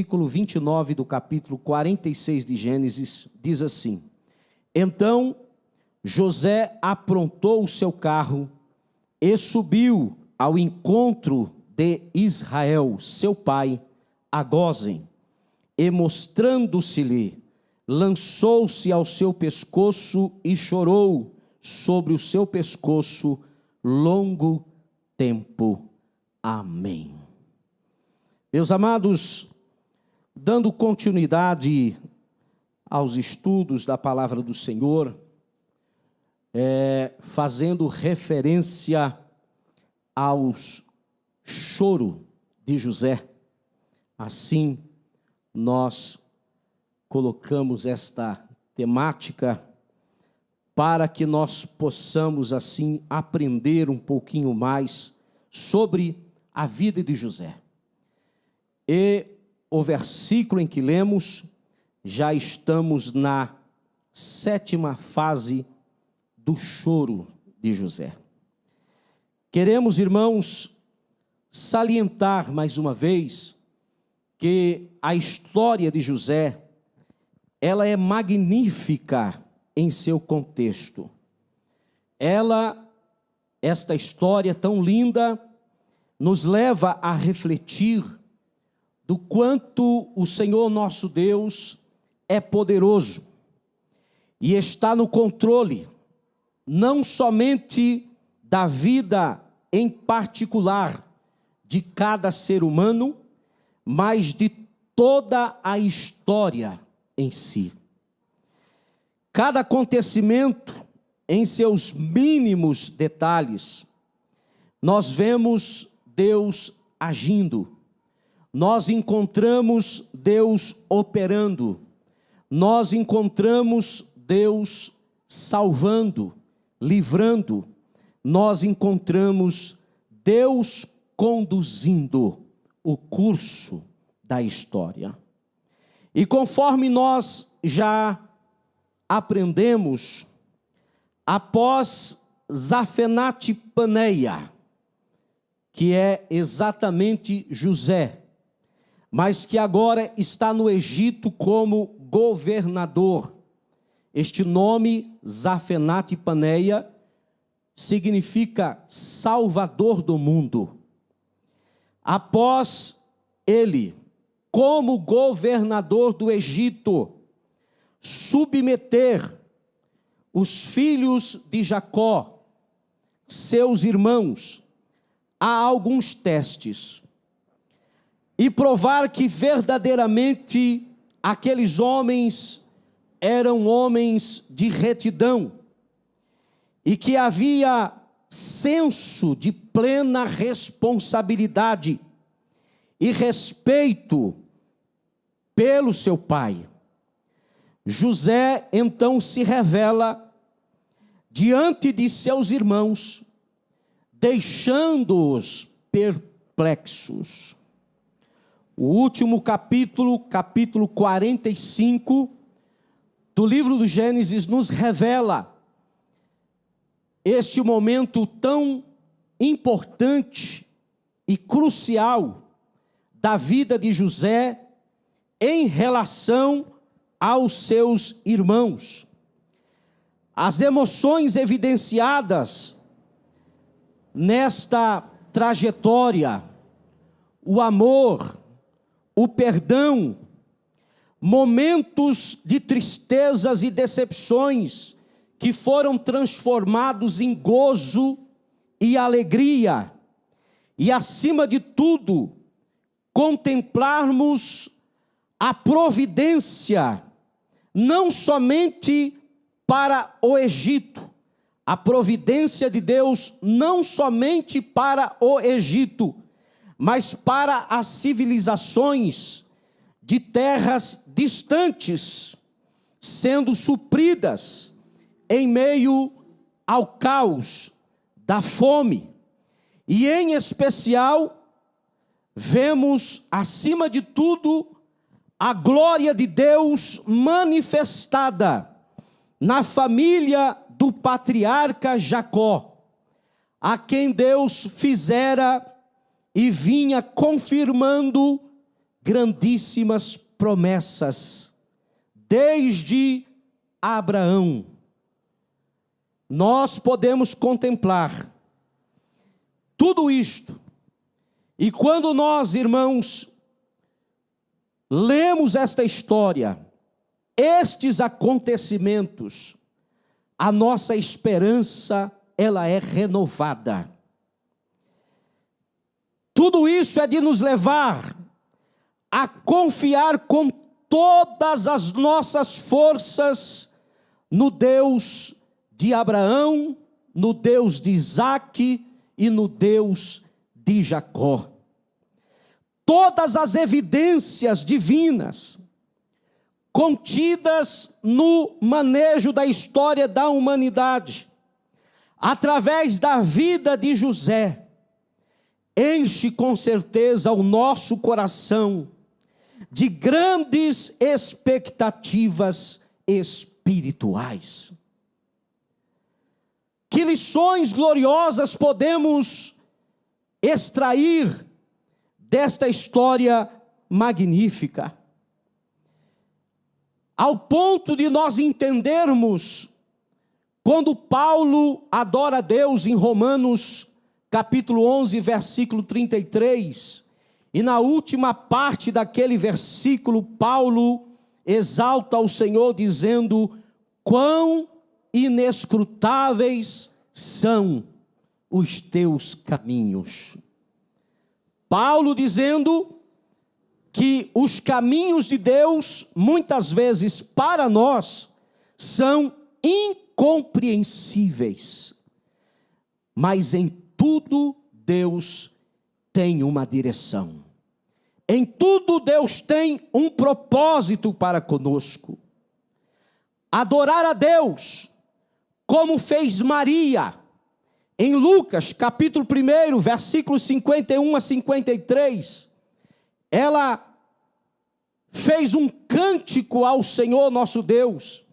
versículo 29 do capítulo 46 de Gênesis, diz assim: Então José aprontou o seu carro e subiu ao encontro de Israel, seu pai, a Gósen, e mostrando-se-lhe, lançou-se ao seu pescoço e chorou sobre o seu pescoço longo tempo. Amém. Meus amados, dando continuidade aos estudos da palavra do Senhor, fazendo referência ao choro de José, assim nós colocamos esta temática para que nós possamos assim aprender um pouquinho mais sobre a vida de José. E o versículo em que lemos, já estamos na 7ª fase do choro de José. Queremos, irmãos, salientar mais uma vez que a história de José, ela é magnífica em seu contexto. Esta história tão linda, nos leva a refletir do quanto o Senhor nosso Deus é poderoso e está no controle, não somente da vida em particular de cada ser humano, mas de toda a história em si. Cada acontecimento, em seus mínimos detalhes, nós vemos Deus agindo, nós encontramos Deus operando, nós encontramos Deus salvando, livrando, nós encontramos Deus conduzindo o curso da história. E conforme nós já aprendemos, após Zafenate Paneia, que é exatamente José, mas que agora está no Egito como governador. Este nome, Zafenate Paneia, significa Salvador do mundo. Após ele, como governador do Egito, submeter os filhos de Jacó, seus irmãos, a alguns testes, e provar que verdadeiramente aqueles homens eram homens de retidão, e que havia senso de plena responsabilidade e respeito pelo seu pai. José então se revela diante de seus irmãos, deixando-os perplexos. O último capítulo, capítulo 45 do livro do Gênesis, nos revela este momento tão importante e crucial da vida de José em relação aos seus irmãos. As emoções evidenciadas nesta trajetória, o amor, o perdão, momentos de tristezas e decepções que foram transformados em gozo e alegria, e acima de tudo, contemplarmos a providência, não somente para o Egito, a providência de Deus não somente para o Egito, mas para as civilizações de terras distantes, sendo supridas em meio ao caos da fome. E em especial, vemos acima de tudo a glória de Deus manifestada na família do patriarca Jacó, a quem Deus fizera e vinha confirmando grandíssimas promessas, desde Abraão. Nós podemos contemplar tudo isto, e quando nós, irmãos, lemos esta história, estes acontecimentos, a nossa esperança, ela é renovada. Tudo isso é de nos levar a confiar com todas as nossas forças no Deus de Abraão, no Deus de Isaque e no Deus de Jacó. Todas as evidências divinas contidas no manejo da história da humanidade, através da vida de José, enche com certeza o nosso coração de grandes expectativas espirituais. Que lições gloriosas podemos extrair desta história magnífica, ao ponto de nós entendermos, quando Paulo adora a Deus em Romanos capítulo 11, versículo 33, e na última parte daquele versículo, Paulo exalta o Senhor dizendo: quão inescrutáveis são os teus caminhos. Paulo dizendo que os caminhos de Deus, muitas vezes para nós, são incompreensíveis, mas em tudo Deus tem uma direção, em tudo Deus tem um propósito para conosco. Adorar a Deus, como fez Maria, em Lucas capítulo 1, versículos 51 a 53, ela fez um cântico ao Senhor nosso Deus,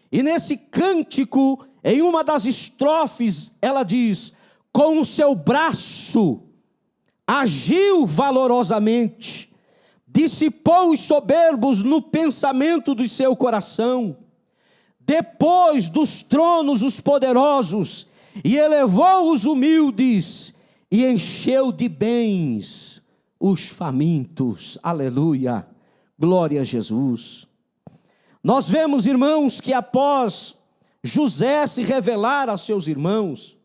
e nesse cântico, em uma das estrofes, ela diz: com o seu braço agiu valorosamente, dissipou os soberbos no pensamento do seu coração, depois dos tronos os poderosos, e elevou os humildes, e encheu de bens os famintos. Aleluia, glória a Jesus. Nós vemos, irmãos, que após José se revelar a seus irmãos,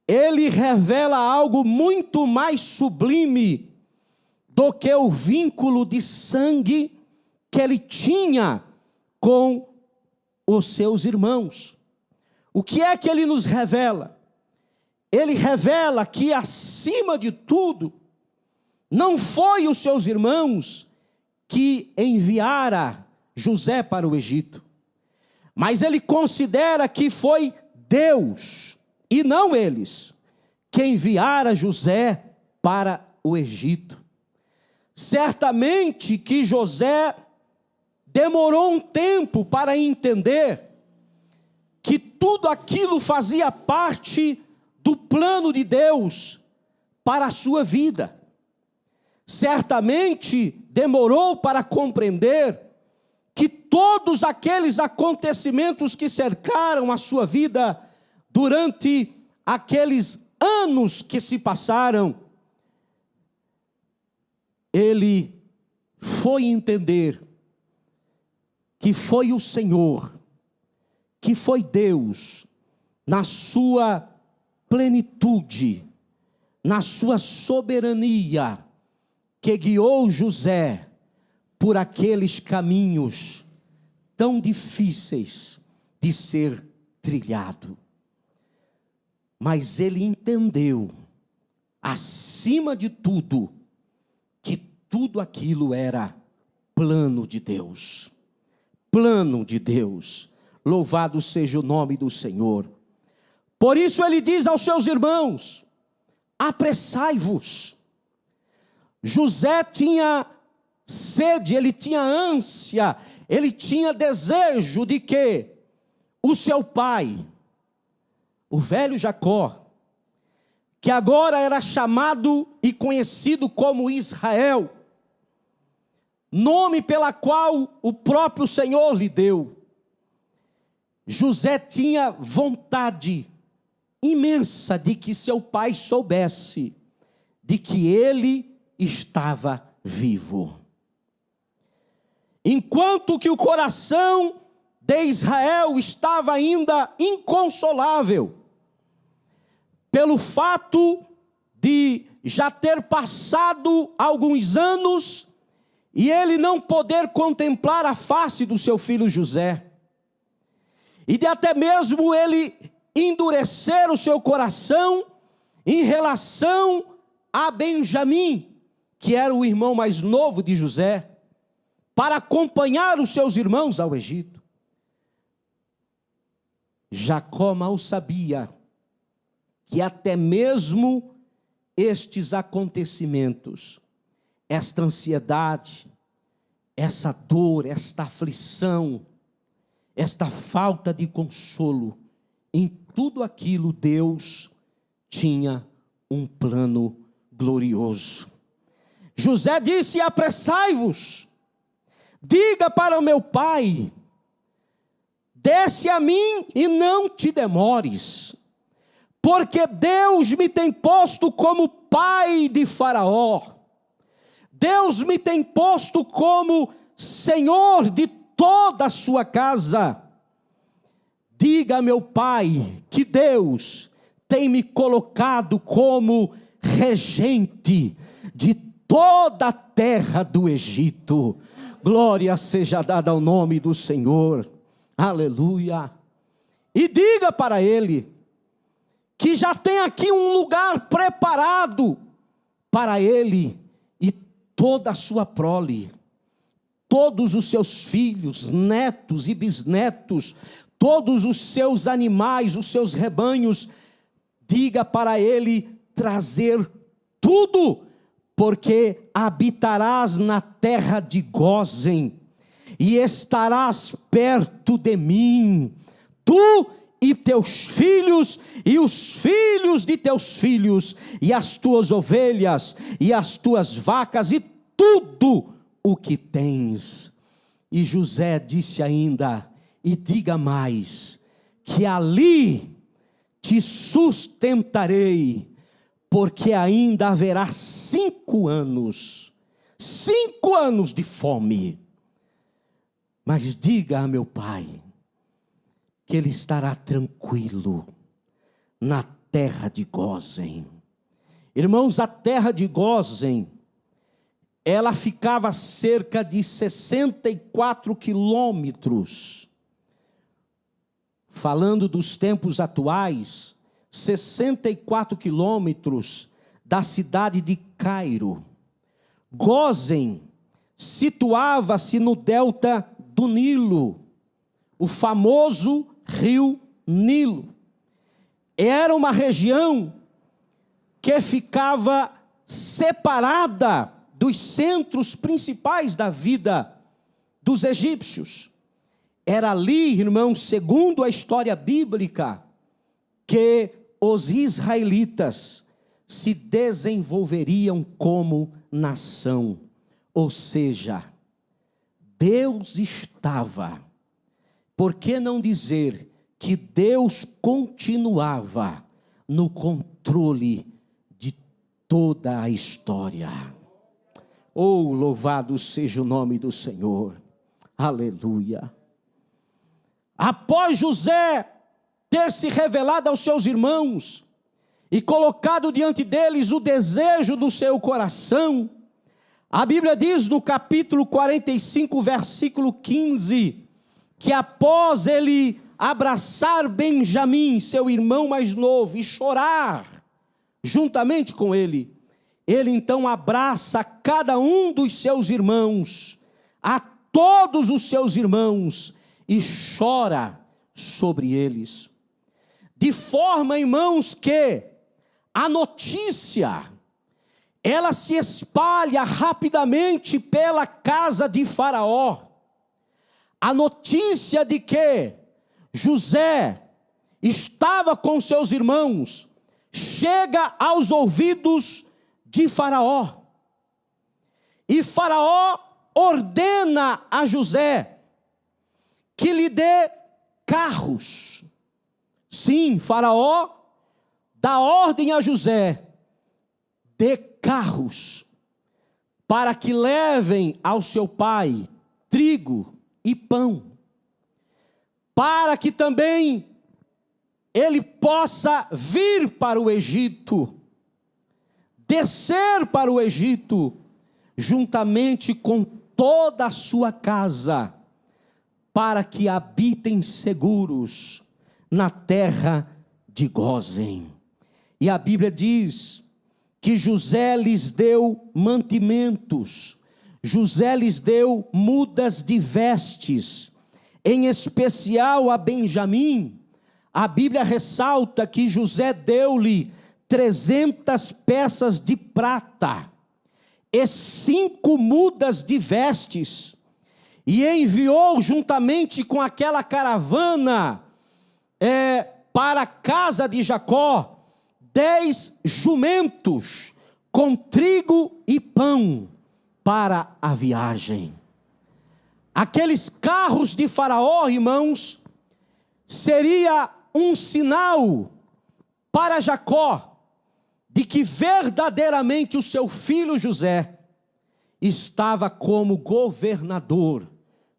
ele revela algo muito mais sublime do que o vínculo de sangue que ele tinha com os seus irmãos. O que é que ele nos revela? Ele revela que, acima de tudo, não foi os seus irmãos que enviara José para o Egito, mas ele considera que foi Deus, e não eles, que enviara José para o Egito. Certamente que José demorou um tempo para entender que tudo aquilo fazia parte do plano de Deus para a sua vida. Certamente demorou para compreender que todos aqueles acontecimentos que cercaram a sua vida durante aqueles anos que se passaram, ele foi entender que foi o Senhor, que foi Deus, na sua plenitude, na sua soberania, que guiou José por aqueles caminhos tão difíceis de ser trilhado. Mas ele entendeu, acima de tudo, que tudo aquilo era plano de Deus. Plano de Deus. Louvado seja o nome do Senhor. Por isso ele diz aos seus irmãos: apressai-vos. José tinha sede, ele tinha ânsia, ele tinha desejo de que o seu pai, o velho Jacó, que agora era chamado e conhecido como Israel, nome pela qual o próprio Senhor lhe deu. José tinha vontade imensa de que seu pai soubesse de que ele estava vivo. Enquanto que o coração de Israel estava ainda inconsolável, pelo fato de já ter passado alguns anos e ele não poder contemplar a face do seu filho José, e de até mesmo ele endurecer o seu coração em relação a Benjamim, que era o irmão mais novo de José, para acompanhar os seus irmãos ao Egito. Jacó mal sabia que até mesmo estes acontecimentos, esta ansiedade, essa dor, esta aflição, esta falta de consolo, em tudo aquilo Deus tinha um plano glorioso. José disse: apressai-vos, diga para o meu pai, desce a mim e não te demores, porque Deus me tem posto como pai de Faraó, Deus me tem posto como senhor de toda a sua casa. Diga a meu pai que Deus tem me colocado como regente de toda a terra do Egito. Glória seja dada ao nome do Senhor. Aleluia. E diga para ele que já tem aqui um lugar preparado para ele e toda a sua prole, todos os seus filhos, netos e bisnetos, todos os seus animais, os seus rebanhos. Diga para ele trazer tudo, porque habitarás na terra de Gósen, e estarás perto de mim, tu e teus filhos, e os filhos de teus filhos, e as tuas ovelhas, e as tuas vacas, e tudo o que tens. E José disse ainda, e diga mais, que ali te sustentarei, porque ainda haverá 5 anos de fome. Mas diga a meu pai, que ele estará tranquilo na terra de Gósen. Irmãos, a terra de Gósen, ela ficava a cerca de 64 quilômetros. Falando dos tempos atuais, 64 quilômetros da cidade de Cairo. Gósen situava-se no delta do Nilo, o famoso rio Nilo. Era uma região que ficava separada dos centros principais da vida dos egípcios. Era ali, irmãos, segundo a história bíblica, que os israelitas se desenvolveriam como nação. Ou seja, Deus estava, por que não dizer que Deus continuava no controle de toda a história? Oh, louvado seja o nome do Senhor. Aleluia. Após José ter se revelado aos seus irmãos e colocado diante deles o desejo do seu coração, a Bíblia diz no capítulo 45, versículo 15, que após ele abraçar Benjamim, seu irmão mais novo, e chorar juntamente com ele, ele então abraça cada um dos seus irmãos, a todos os seus irmãos, e chora sobre eles. De forma, irmãos, que a notícia, ela se espalha rapidamente pela casa de Faraó. A notícia de que José estava com seus irmãos chega aos ouvidos de Faraó. E Faraó ordena a José que lhe dê carros. Sim, Faraó dá ordem a José: dê carros para que levem ao seu pai trigo e pão, para que também ele possa vir para o Egito, descer para o Egito, juntamente com toda a sua casa, para que habitem seguros na terra de Gósen. E a Bíblia diz que José lhes deu mantimentos, José lhes deu mudas de vestes, em especial a Benjamim. A Bíblia ressalta que José deu-lhe 300 peças de prata e 5 mudas de vestes, e enviou juntamente com aquela caravana para a casa de Jacó 10 jumentos com trigo e pão para a viagem. Aqueles carros de Faraó, irmãos, seria um sinal para Jacó de que verdadeiramente o seu filho José estava como governador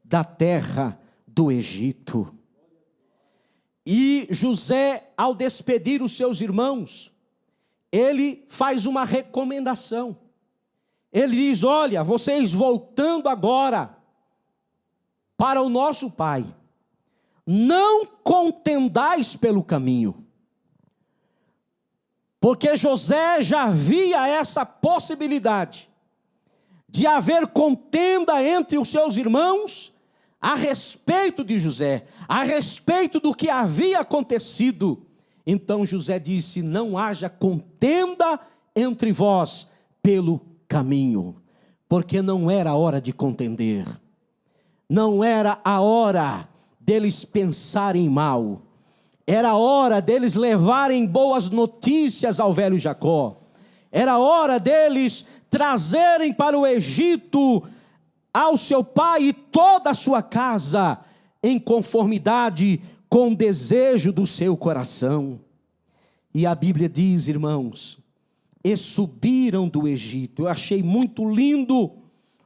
da terra do Egito. E José, ao despedir os seus irmãos, ele faz uma recomendação. Ele diz: olha, vocês voltando agora para o nosso pai, não contendais pelo caminho. Porque José já via essa possibilidade de haver contenda entre os seus irmãos a respeito de José, a respeito do que havia acontecido. Então José disse: não haja contenda entre vós pelo caminho, porque não era a hora de contender, não era a hora deles pensarem mal, era a hora deles levarem boas notícias ao velho Jacó, era a hora deles trazerem para o Egito ao seu pai e toda a sua casa, em conformidade com o desejo do seu coração. E a Bíblia diz, irmãos, e subiram do Egito. Eu achei muito lindo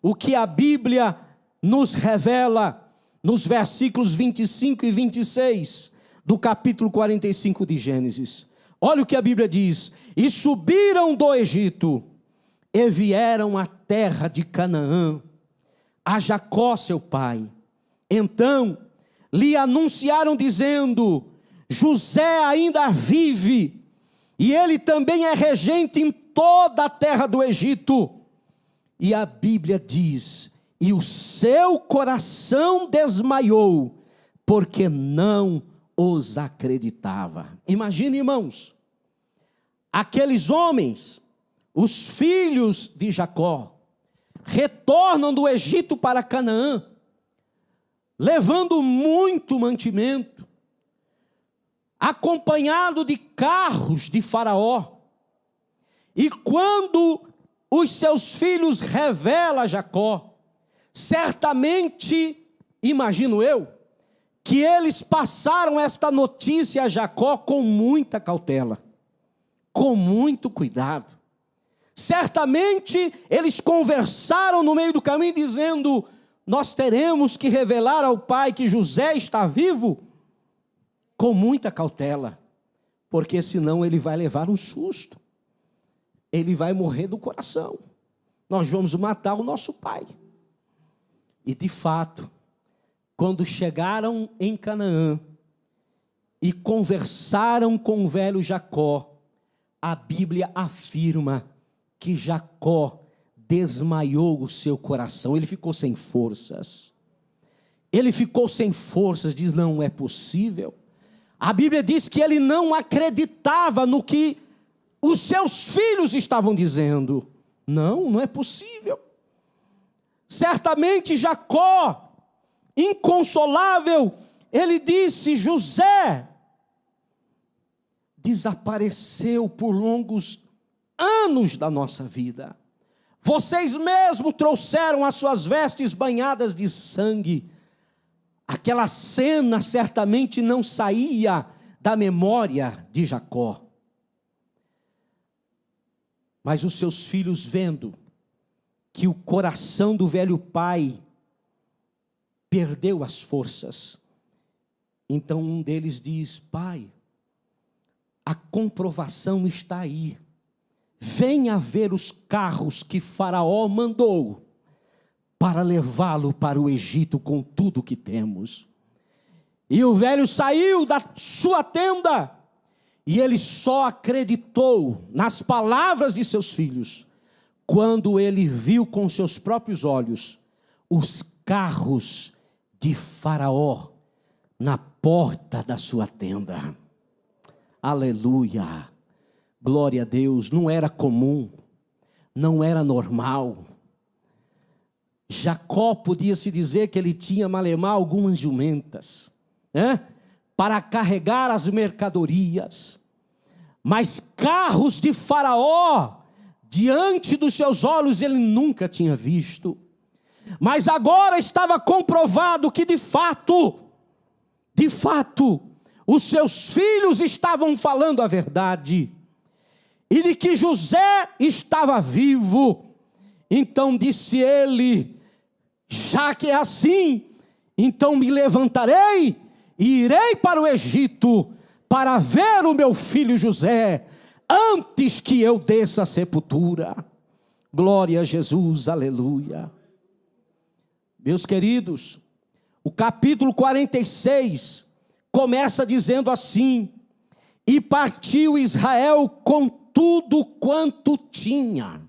o que a Bíblia nos revela nos versículos 25 e 26 do capítulo 45 de Gênesis. Olha o que a Bíblia diz: e subiram do Egito e vieram à terra de Canaã, a Jacó seu pai. Então lhe anunciaram dizendo: José ainda vive, e ele também é regente em toda a terra do Egito. E a Bíblia diz: e o seu coração desmaiou, porque não os acreditava. Imagine, irmãos, aqueles homens, os filhos de Jacó, retornam do Egito para Canaã, levando muito mantimento, acompanhado de carros de Faraó. E quando os seus filhos revelam a Jacó, certamente, imagino eu, que eles passaram esta notícia a Jacó com muita cautela, com muito cuidado. Certamente eles conversaram no meio do caminho dizendo: nós teremos que revelar ao pai que José está vivo, com muita cautela, porque senão ele vai levar um susto, ele vai morrer do coração, nós vamos matar o nosso pai. E de fato, quando chegaram em Canaã e conversaram com o velho Jacó, a Bíblia afirma que Jacó desmaiou o seu coração, ele ficou sem forças. Ele ficou sem forças, diz: não é possível. A Bíblia diz que ele não acreditava no que os seus filhos estavam dizendo. Não é possível. Certamente Jacó, inconsolável, ele disse: José desapareceu por longos anos da nossa vida. Vocês mesmos trouxeram as suas vestes banhadas de sangue. Aquela cena certamente não saía da memória de Jacó. Mas os seus filhos, vendo que o coração do velho pai perdeu as forças, então um deles diz: pai, a comprovação está aí. Venha ver os carros que Faraó mandou para levá-lo para o Egito com tudo que temos. E o velho saiu da sua tenda, e ele só acreditou nas palavras de seus filhos quando ele viu com seus próprios olhos os carros de Faraó na porta da sua tenda. Aleluia, glória a Deus. Não era comum, não era normal. Jacó podia se dizer que ele tinha malemar algumas jumentas, para carregar as mercadorias, mas carros de Faraó diante dos seus olhos ele nunca tinha visto. Mas agora estava comprovado que de fato, os seus filhos estavam falando a verdade, e de que José estava vivo. Então disse ele: já que é assim, então me levantarei e irei para o Egito para ver o meu filho José, antes que eu desça à sepultura. Glória a Jesus, aleluia. Meus queridos, o capítulo 46 começa dizendo assim: e partiu Israel com tudo quanto tinha.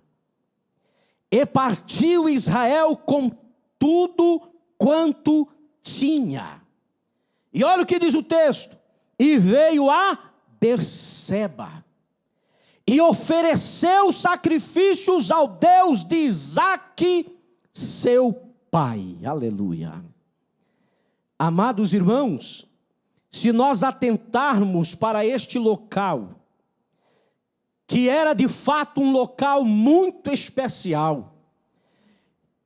E partiu Israel com tudo quanto tinha. E olha o que diz o texto: e veio a Berseba, e ofereceu sacrifícios ao Deus de Isaque, seu pai. Aleluia. Amados irmãos, se nós atentarmos para este local, que era de fato um local muito especial,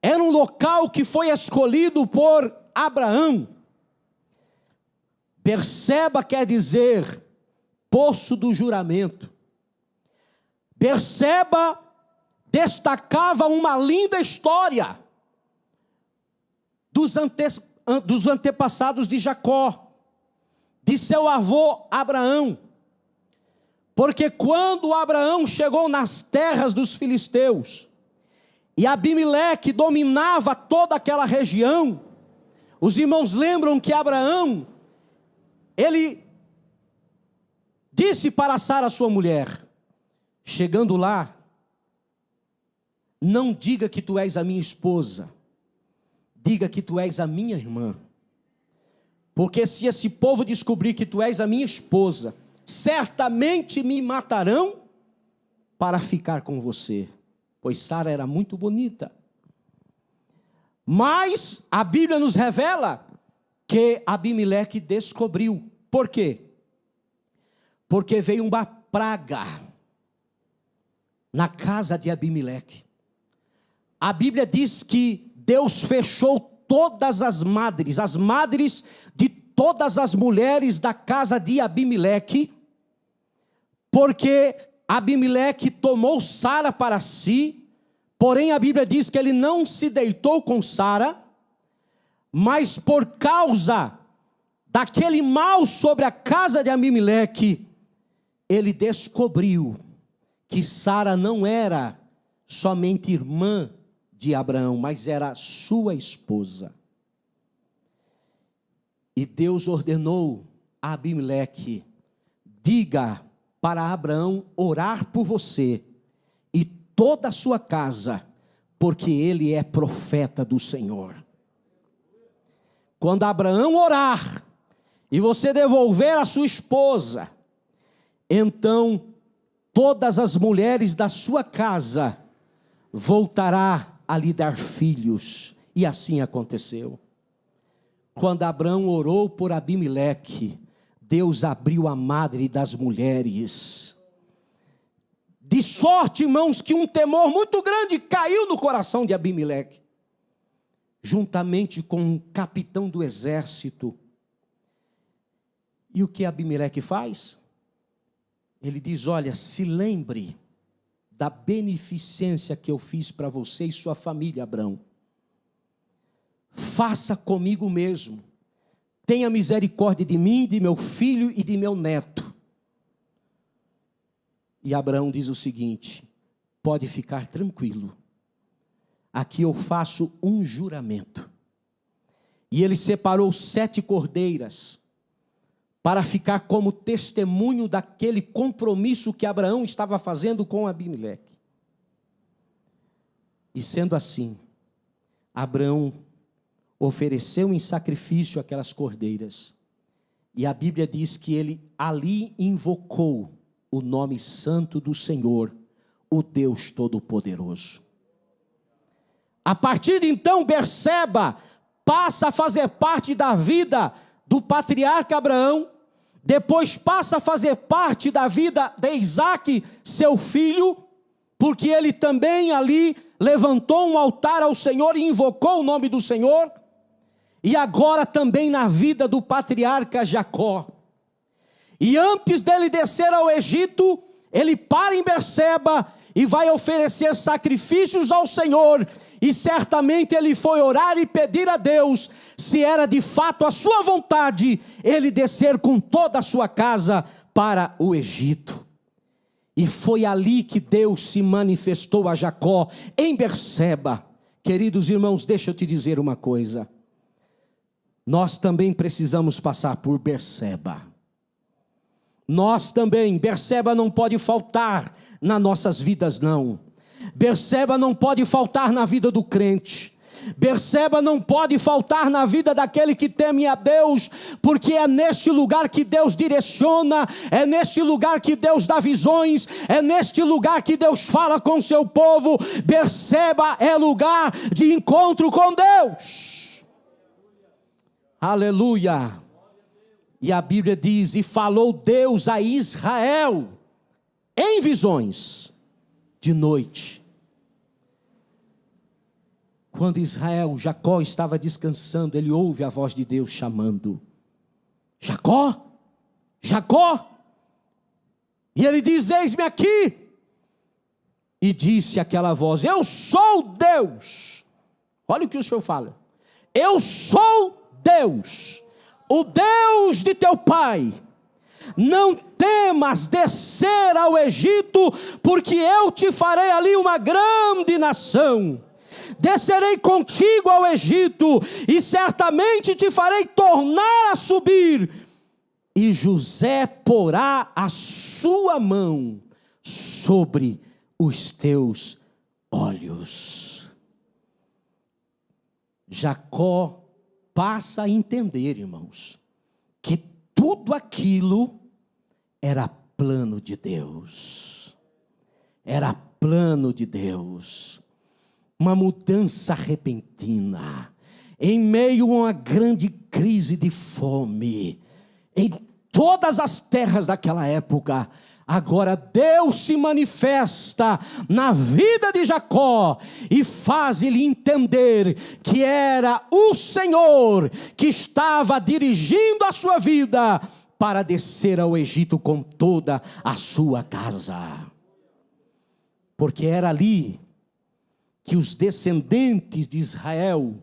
era um local que foi escolhido por Abraão. Berseba quer dizer poço do juramento. Berseba destacava uma linda história dos antepassados de Jacó, de seu avô Abraão. Porque quando Abraão chegou nas terras dos filisteus, e Abimeleque dominava toda aquela região, os irmãos lembram que Abraão, ele disse para Sara, sua mulher, chegando lá: não diga que tu és a minha esposa, diga que tu és a minha irmã. Porque se esse povo descobrir que tu és a minha esposa, certamente me matarão para ficar com você. Pois Sara era muito bonita. Mas a Bíblia nos revela que Abimeleque descobriu. Por quê? Porque veio uma praga na casa de Abimeleque. A Bíblia diz que Deus fechou todas as madres de todas as mulheres da casa de Abimeleque, porque Abimeleque tomou Sara para si. Porém a Bíblia diz que ele não se deitou com Sara, mas por causa daquele mal sobre a casa de Abimeleque, ele descobriu que Sara não era somente irmã de Abraão, mas era sua esposa. E Deus ordenou a Abimeleque: diga para Abraão orar por você e toda a sua casa, porque ele é profeta do Senhor. Quando Abraão orar e você devolver a sua esposa, então todas as mulheres da sua casa voltará a lhe dar filhos. E assim aconteceu. Quando Abraão orou por Abimeleque, Deus abriu a madre das mulheres. De sorte, irmãos, que um temor muito grande caiu no coração de Abimeleque, juntamente com o capitão do exército. E o que Abimeleque faz? Ele diz: olha, se lembre da beneficência que eu fiz para você e sua família, Abrão. Faça comigo mesmo. Tenha misericórdia de mim, de meu filho e de meu neto. E Abraão diz o seguinte: pode ficar tranquilo, aqui eu faço um juramento. E ele separou 7 cordeiras, para ficar como testemunho daquele compromisso que Abraão estava fazendo com Abimeleque. E sendo assim, Abraão ofereceu em sacrifício aquelas cordeiras, e a Bíblia diz que ele ali invocou o nome santo do Senhor, o Deus Todo-Poderoso. A partir de então, Berseba passa a fazer parte da vida do patriarca Abraão, depois passa a fazer parte da vida de Isaque, seu filho, porque ele também ali levantou um altar ao Senhor e invocou o nome do Senhor, e agora também na vida do patriarca Jacó. E antes dele descer ao Egito, ele para em Berseba e vai oferecer sacrifícios ao Senhor, e certamente ele foi orar e pedir a Deus, se era de fato a sua vontade, ele descer com toda a sua casa para o Egito. E foi ali que Deus se manifestou a Jacó, em Berseba. Queridos irmãos, deixa eu te dizer uma coisa, nós também precisamos passar por Berseba. Nós também, Berseba não pode faltar nas nossas vidas, não. Berseba não pode faltar na vida do crente. Berseba não pode faltar na vida daquele que teme a Deus, porque é neste lugar que Deus direciona, é neste lugar que Deus dá visões, é neste lugar que Deus fala com o seu povo. Berseba é lugar de encontro com Deus. Aleluia. E a Bíblia diz: e falou Deus a Israel em visões de noite. Quando Jacó estava descansando, ele ouve a voz de Deus chamando: Jacó, Jacó. E ele diz: eis-me aqui. E disse aquela voz: eu sou Deus. Olha o que o Senhor fala: eu sou Deus, o Deus de teu pai. Não temas descer ao Egito, porque eu te farei ali uma grande nação. Descerei contigo ao Egito, e certamente te farei tornar a subir. E José porá a sua mão sobre os teus olhos. Jacó passa a entender, irmãos, que tudo aquilo era plano de Deus. Era plano de Deus. Uma mudança repentina, em meio a uma grande crise de fome, em todas as terras daquela época. Agora Deus se manifesta na vida de Jacó e faz-lhe entender que era o Senhor que estava dirigindo a sua vida para descer ao Egito com toda a sua casa. Porque era ali que os descendentes de Israel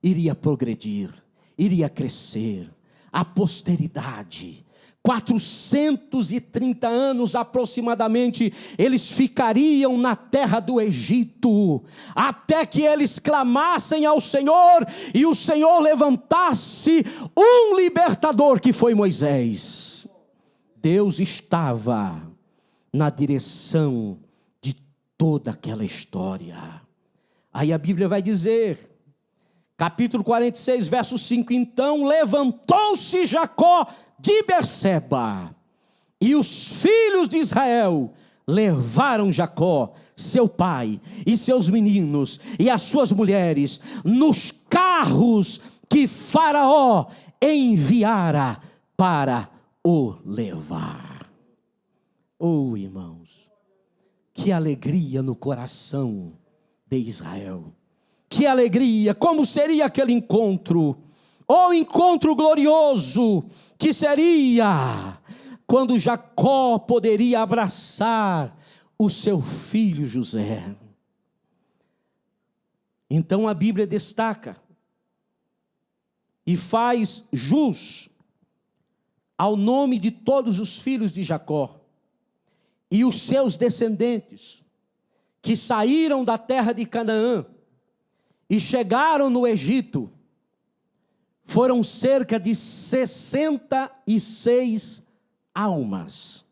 iria progredir, iria crescer, a posteridade. 430 anos aproximadamente, eles ficariam na terra do Egito, até que eles clamassem ao Senhor, e o Senhor levantasse um libertador, que foi Moisés. Deus estava na direção de toda aquela história. Aí a Bíblia vai dizer, capítulo 46, verso 5, então levantou-se Jacó de Berseba, e os filhos de Israel levaram Jacó, seu pai, e seus meninos, e as suas mulheres, nos carros que Faraó enviara para o levar. Oh, irmãos, Que alegria no coração de Israel. Que alegria, como seria aquele encontro? O encontro glorioso que seria quando Jacó poderia abraçar o seu filho José. Então a Bíblia destaca e faz jus ao nome de todos os filhos de Jacó e os seus descendentes, que saíram da terra de Canaã e chegaram no Egito. Foram cerca de 66 almas.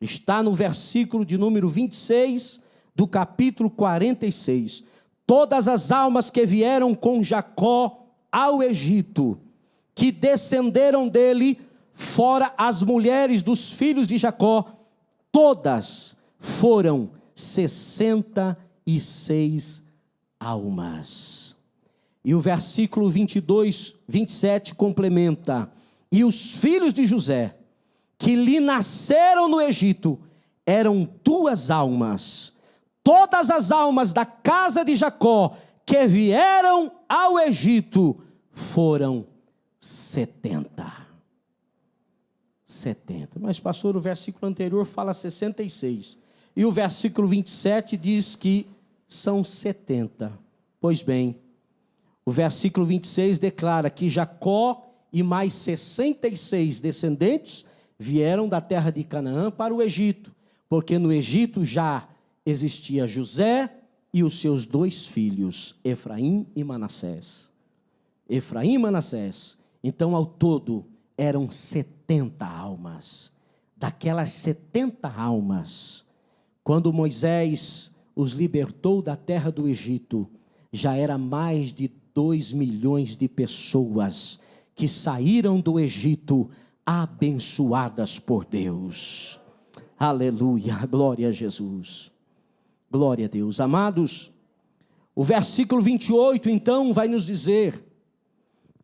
Está no versículo de número 26 do capítulo 46. Todas as almas que vieram com Jacó ao Egito, que descenderam dele, fora as mulheres dos filhos de Jacó, todas foram 66 almas. E o versículo 22, 27 complementa: e os filhos de José, que lhe nasceram no Egito, eram 2 almas. Todas as almas da casa de Jacó que vieram ao Egito foram 70. 70. Mas, pastor, o versículo anterior fala 66. E o versículo 27 diz que são 70. Pois bem, o versículo 26 declara que Jacó e mais 66 descendentes vieram da terra de Canaã para o Egito, porque no Egito já existia José e os seus 2 filhos, Efraim e Manassés. Efraim e Manassés. Então, ao todo, eram 70 almas. Daquelas 70 almas, quando Moisés os libertou da terra do Egito, já era mais de 2 milhões de pessoas que saíram do Egito abençoadas por Deus. Aleluia, glória a Jesus. Glória a Deus. Amados, o versículo 28 então vai nos dizer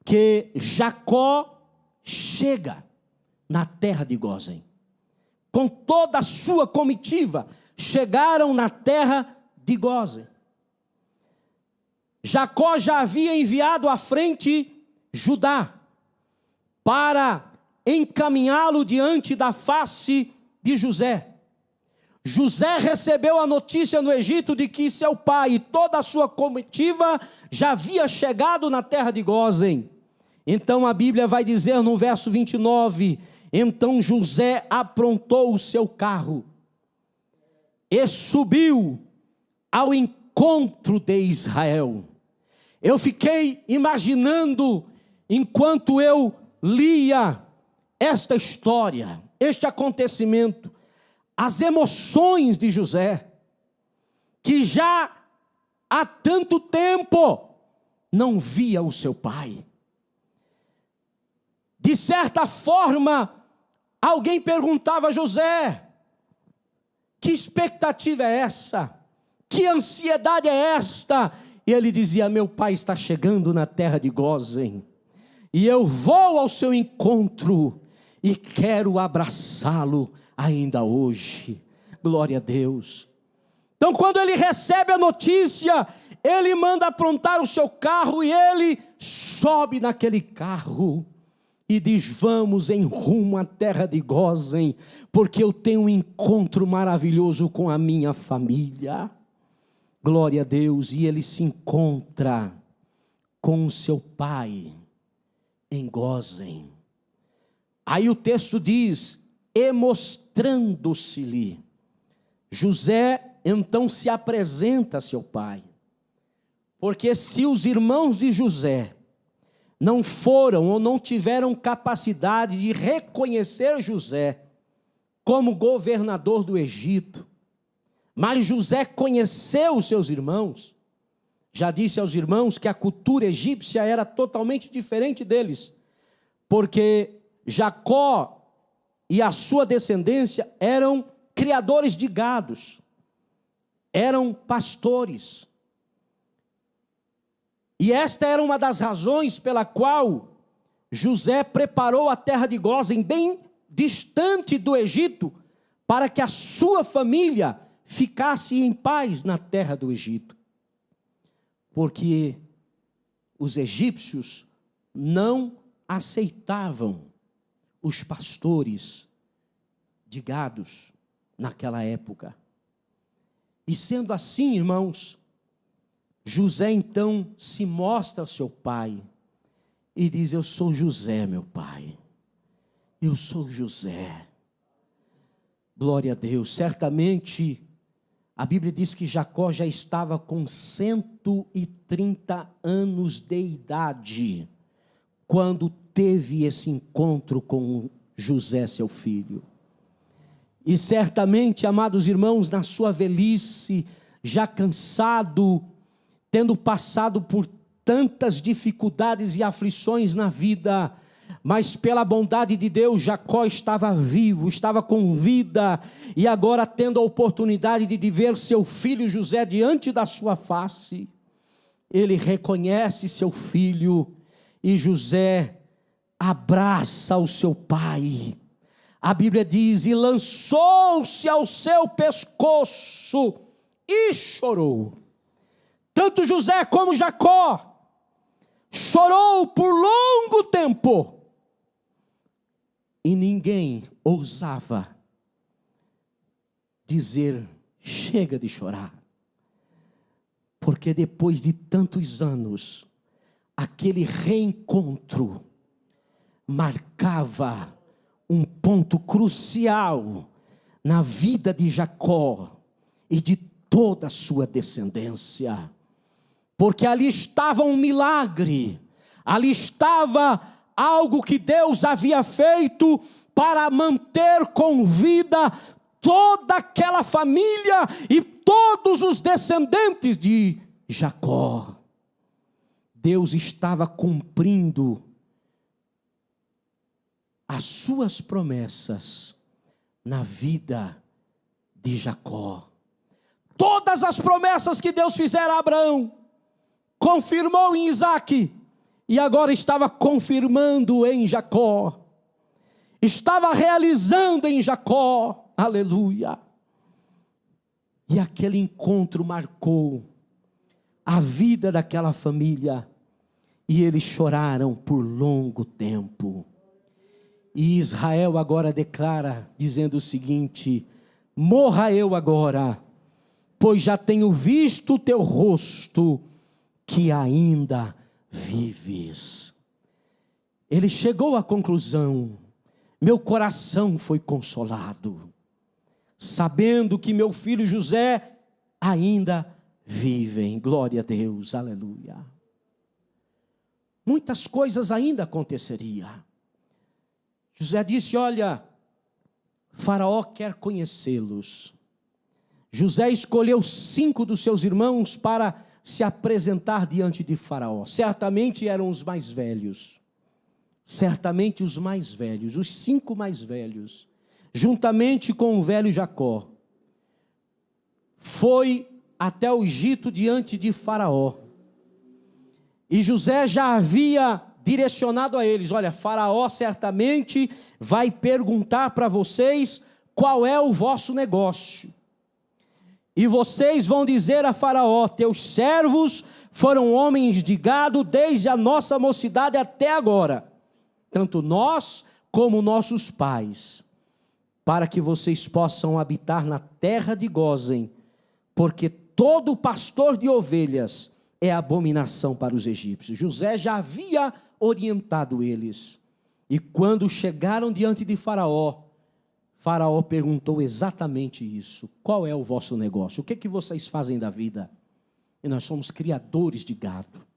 que Jacó chega na terra de Gósen. Com toda a sua comitiva, chegaram na terra de Gósen. Jacó já havia enviado à frente Judá para encaminhá-lo diante da face de José. José recebeu a notícia no Egito de que seu pai e toda a sua comitiva já havia chegado na terra de Gósen. Então a Bíblia vai dizer no verso 29, então José aprontou o seu carro e subiu ao encontro de Israel. Eu fiquei imaginando, enquanto eu lia esta história, este acontecimento, as emoções de José, que já há tanto tempo não via o seu pai. De certa forma, alguém perguntava a José: que expectativa é essa? Que ansiedade é esta? E ele dizia: meu pai está chegando na terra de Gósen, e eu vou ao seu encontro, e quero abraçá-lo ainda hoje. Glória a Deus. Então, quando ele recebe a notícia, ele manda aprontar o seu carro, e ele sobe naquele carro, e diz: vamos em rumo à terra de Gósen, porque eu tenho um encontro maravilhoso com a minha família. Glória a Deus. E ele se encontra com o seu pai em Gósen. Aí o texto diz: e mostrando-se-lhe, José então se apresenta a seu pai. Porque se os irmãos de José não foram ou não tiveram capacidade de reconhecer José como governador do Egito, mas José conheceu os seus irmãos, já disse aos irmãos que a cultura egípcia era totalmente diferente deles, porque Jacó e a sua descendência eram criadores de gados, eram pastores. E esta era uma das razões pela qual José preparou a terra de Gósen, bem distante do Egito, para que a sua família ficasse em paz na terra do Egito, porque os egípcios não aceitavam os pastores de gados naquela época. E sendo assim, irmãos, José então se mostra ao seu pai e diz: eu sou José, meu pai, eu sou José. Glória a Deus. Certamente a Bíblia diz que Jacó já estava com 130 anos de idade quando teve esse encontro com José, seu filho. E certamente, amados irmãos, na sua velhice, já cansado, tendo passado por tantas dificuldades e aflições na vida, mas pela bondade de Deus, Jacó estava vivo, estava com vida, e agora tendo a oportunidade de ver seu filho José diante da sua face, ele reconhece seu filho, e José abraça o seu pai. A Bíblia diz: e lançou-se ao seu pescoço e chorou. Tanto José como Jacó chorou por longo tempo, e ninguém ousava dizer: chega de chorar, porque depois de tantos anos, aquele reencontro marcava um ponto crucial na vida de Jacó e de toda a sua descendência, porque ali estava um milagre, ali estava algo que Deus havia feito para manter com vida toda aquela família e todos os descendentes de Jacó. Deus estava cumprindo as suas promessas na vida de Jacó. Todas as promessas que Deus fizera a Abraão, confirmou em Isaque, e agora estava confirmando em Jacó, estava realizando em Jacó, aleluia. E aquele encontro marcou a vida daquela família, e eles choraram por longo tempo. E Israel agora declara, dizendo o seguinte: morra eu agora, pois já tenho visto o teu rosto, que ainda vives. Ele chegou à conclusão: meu coração foi consolado, sabendo que meu filho José ainda vive. Glória a Deus, aleluia. Muitas coisas ainda aconteceriam. José disse: olha, Faraó quer conhecê-los. José escolheu 5 dos seus irmãos para se apresentar diante de Faraó. Certamente eram os mais velhos. Certamente os mais velhos, os 5 mais velhos, juntamente com o velho Jacó, foi até o Egito diante de Faraó. E José já havia direcionado a eles: olha, Faraó certamente vai perguntar para vocês qual é o vosso negócio. E vocês vão dizer a Faraó: teus servos foram homens de gado desde a nossa mocidade até agora, tanto nós como nossos pais, para que vocês possam habitar na terra de Gósen, porque todo pastor de ovelhas é abominação para os egípcios. José já havia orientado eles. E quando chegaram diante de Faraó, Faraó perguntou exatamente isso: qual é o vosso negócio? O que vocês fazem da vida? E nós somos criadores de gado,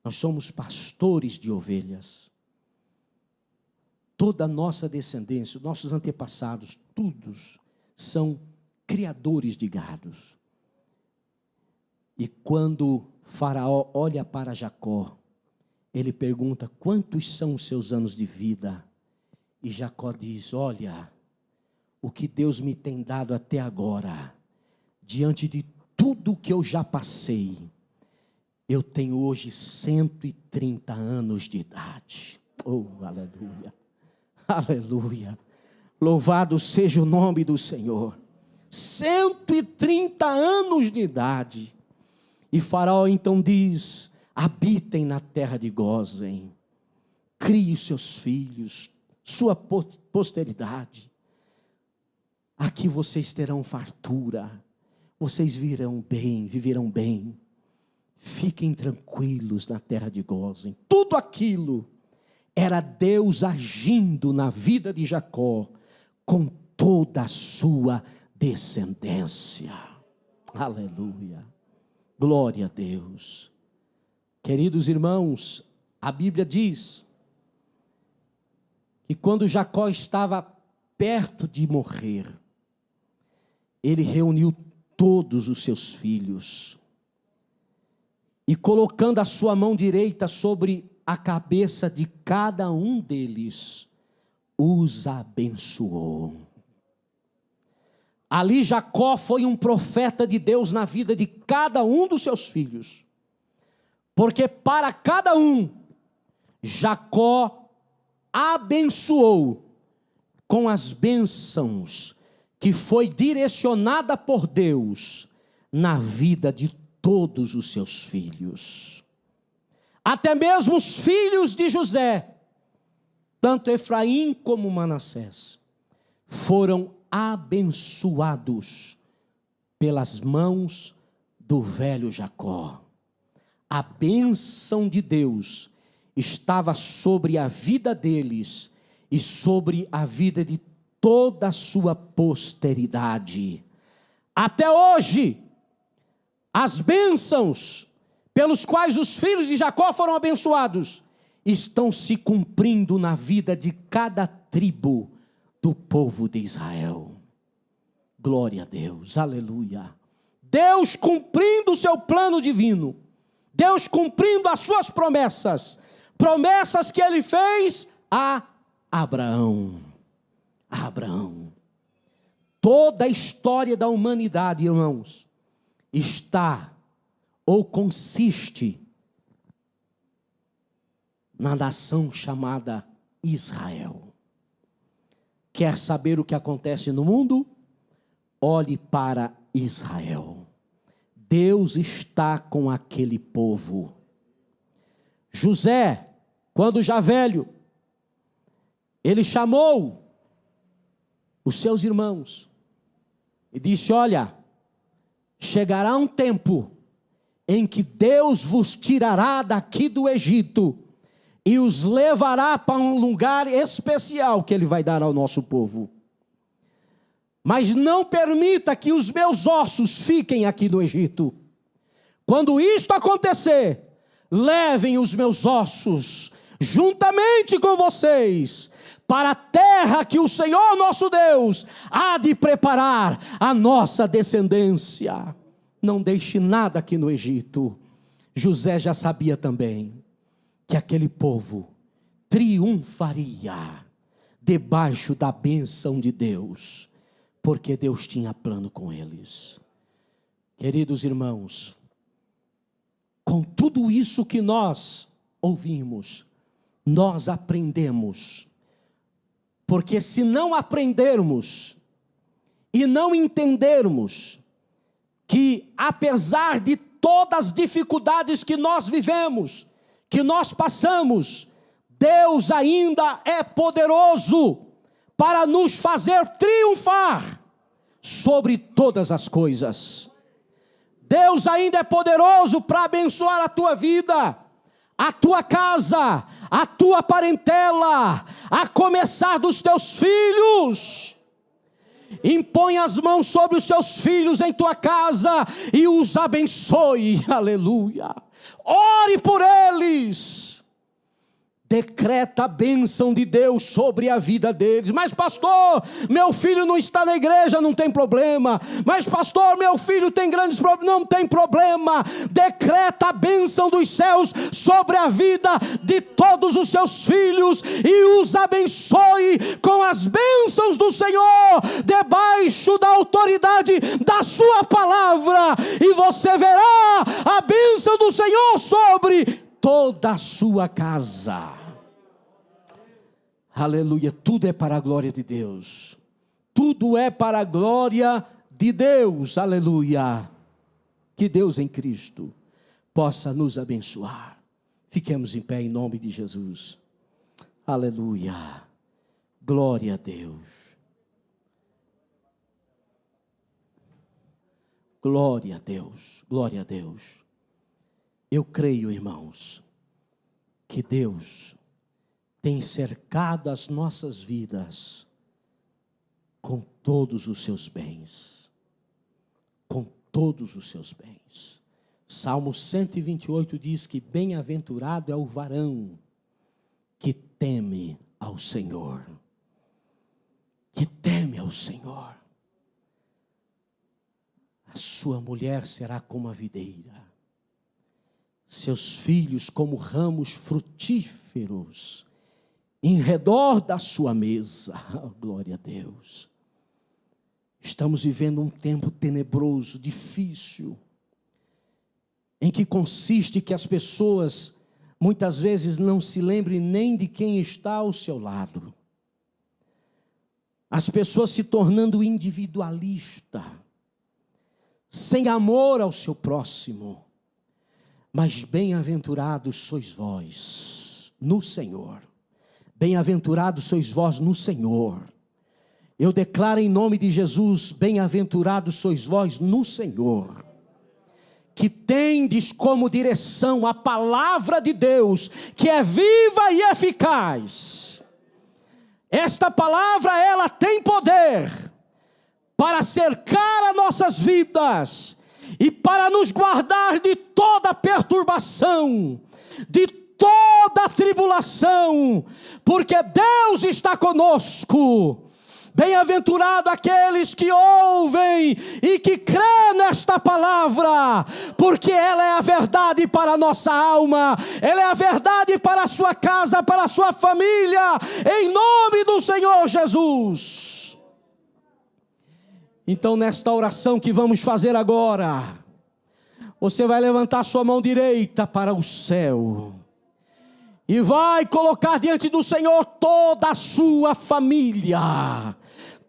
nós somos pastores de ovelhas. Toda a nossa descendência, nossos antepassados, todos são criadores de gados. E quando Faraó olha para Jacó, ele pergunta: quantos são os seus anos de vida? E Jacó diz: olha, o que Deus me tem dado até agora, diante de tudo que eu já passei, eu tenho hoje 130 anos de idade. Oh, aleluia, aleluia, louvado seja o nome do Senhor. 130 anos de idade. E Faraó então diz: habitem na terra de Gósen, crie seus filhos, sua posteridade. Aqui vocês terão fartura, vocês viverão bem. Fiquem tranquilos na terra de Gósen. Tudo aquilo era Deus agindo na vida de Jacó, com toda a sua descendência. Aleluia, glória a Deus. Queridos irmãos, a Bíblia diz que quando Jacó estava perto de morrer, ele reuniu todos os seus filhos, e colocando a sua mão direita sobre a cabeça de cada um deles, os abençoou. Ali Jacó foi um profeta de Deus na vida de cada um dos seus filhos, porque para cada um, Jacó abençoou com as bênçãos que foi direcionada por Deus na vida de todos os seus filhos. Até mesmo os filhos de José, tanto Efraim como Manassés, foram abençoados pelas mãos do velho Jacó. A bênção de Deus estava sobre a vida deles e sobre a vida de toda a sua posteridade. Até hoje, as bênçãos pelos quais os filhos de Jacó foram abençoados estão se cumprindo na vida de cada tribo do povo de Israel. Glória a Deus, aleluia. Deus cumprindo o seu plano divino, Deus cumprindo as suas promessas, promessas que ele fez a Abraão. Toda a história da humanidade, irmãos, está ou consiste na nação chamada Israel. Quer saber o que acontece no mundo? Olhe para Israel. Deus está com aquele povo. José, quando já velho, ele chamou os seus irmãos e disse: olha, chegará um tempo em que Deus vos tirará daqui do Egito e os levará para um lugar especial que ele vai dar ao nosso povo. Mas não permita que os meus ossos fiquem aqui no Egito. Quando isto acontecer, levem os meus ossos juntamente com vocês para a terra que o Senhor nosso Deus há de preparar a nossa descendência. Não deixe nada aqui no Egito. José já sabia também que aquele povo triunfaria debaixo da bênção de Deus, porque Deus tinha plano com eles. Queridos irmãos, com tudo isso que nós ouvimos, nós aprendemos, porque se não aprendermos e não entendermos que apesar de todas as dificuldades que nós vivemos, que nós passamos, Deus ainda é poderoso para nos fazer triunfar sobre todas as coisas. Deus ainda é poderoso para abençoar a tua vida, a tua casa, a tua parentela, a começar dos teus filhos. Impõe as mãos sobre os seus filhos em tua casa e os abençoe, aleluia. Ore por eles. Decreta a bênção de Deus sobre a vida deles. Mas pastor, meu filho não está na igreja, não tem problema. Mas pastor, meu filho tem grandes problemas, não tem problema. Decreta a bênção dos céus sobre a vida de todos os seus filhos e os abençoe com as bênçãos do Senhor, debaixo da autoridade da sua palavra. E você verá a bênção do Senhor sobre toda a sua casa. Aleluia, tudo é para a glória de Deus. Tudo é para a glória de Deus, aleluia, que Deus em Cristo possa nos abençoar. Fiquemos em pé em nome de Jesus. Aleluia. Glória a Deus. Glória a Deus. Glória a Deus. Eu creio, irmãos, que Deus tem cercado as nossas vidas com todos os seus bens. Com todos os seus bens. Salmo 128 diz que bem-aventurado é o varão que teme ao Senhor. Que teme ao Senhor. A sua mulher será como a videira, seus filhos como ramos frutíferos em redor da sua mesa. Glória a Deus. Estamos vivendo um tempo tenebroso, difícil, em que consiste que as pessoas muitas vezes não se lembrem nem de quem está ao seu lado. As pessoas se tornando individualista, sem amor ao seu próximo. Mas bem-aventurados sois vós no Senhor. Bem-aventurados sois vós no Senhor. Eu declaro em nome de Jesus, bem-aventurados sois vós no Senhor, que tendes como direção a palavra de Deus, que é viva e eficaz. Esta palavra, ela tem poder para cercar as nossas vidas e para nos guardar de toda perturbação, de toda tribulação, porque Deus está conosco. Bem-aventurado aqueles que ouvem e que crêem nesta palavra, porque ela é a verdade para a nossa alma, ela é a verdade para a sua casa, para a sua família, em nome do Senhor Jesus. Então, nesta oração que vamos fazer agora, você vai levantar sua mão direita para o céu e vai colocar diante do Senhor toda a sua família,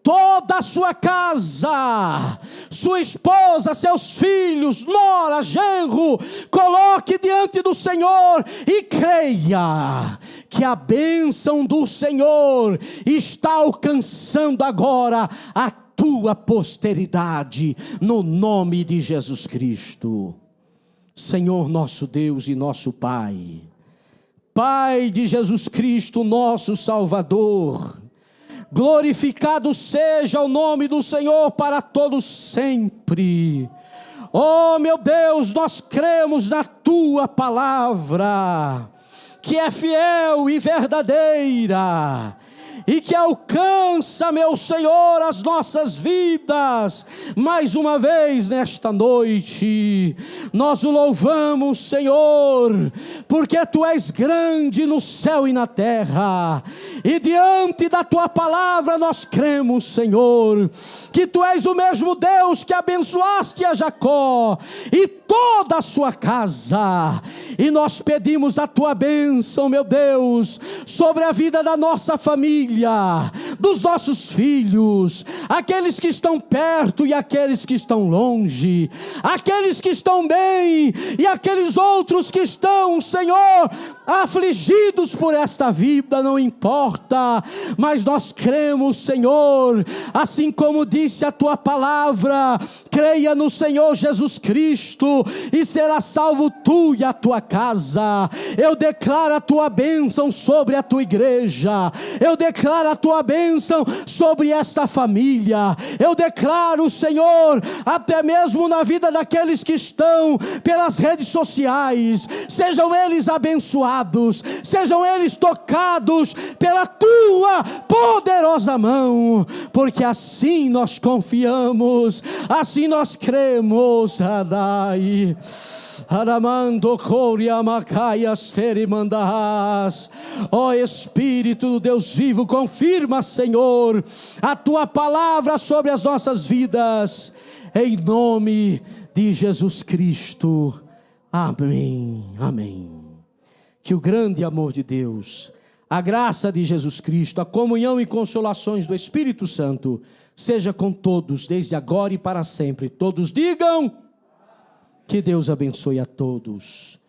toda a sua casa, sua esposa, seus filhos, nora, genro. Coloque diante do Senhor e creia que a bênção do Senhor está alcançando agora a tua posteridade, no nome de Jesus Cristo. Senhor nosso Deus e nosso Pai, Pai de Jesus Cristo, nosso Salvador, glorificado seja o nome do Senhor para todos sempre. Oh meu Deus, nós cremos na tua palavra, que é fiel e verdadeira, e que alcança, meu Senhor, as nossas vidas. Mais uma vez nesta noite, nós o louvamos, Senhor, porque Tu és grande no céu e na terra, e diante da Tua palavra nós cremos, Senhor, que Tu és o mesmo Deus que abençoaste a Jacó e toda a sua casa, e nós pedimos a Tua bênção, meu Deus, sobre a vida da nossa família, dos nossos filhos, aqueles que estão perto e aqueles que estão longe, aqueles que estão bem e aqueles outros que estão, Senhor, afligidos por esta vida, não importa, mas nós cremos, Senhor, assim como disse a Tua palavra, creia no Senhor Jesus Cristo e será salvo tu e a tua casa. Eu declaro a Tua bênção sobre a Tua igreja, eu declaro a Tua bênção sobre esta família, eu declaro, Senhor, até mesmo na vida daqueles que estão pelas redes sociais, sejam eles abençoados, sejam eles tocados pela Tua poderosa mão, porque assim nós confiamos, assim nós cremos. Adai Aramando Coria Macaias Terimandas. Ó Espírito do Deus vivo, confirma, Senhor, a Tua palavra sobre as nossas vidas, em nome de Jesus Cristo. Amém, amém. Que o grande amor de Deus, A graça de Jesus Cristo, a comunhão e consolações do Espírito Santo, seja com todos, desde agora e para sempre. Todos digam: que Deus abençoe a todos.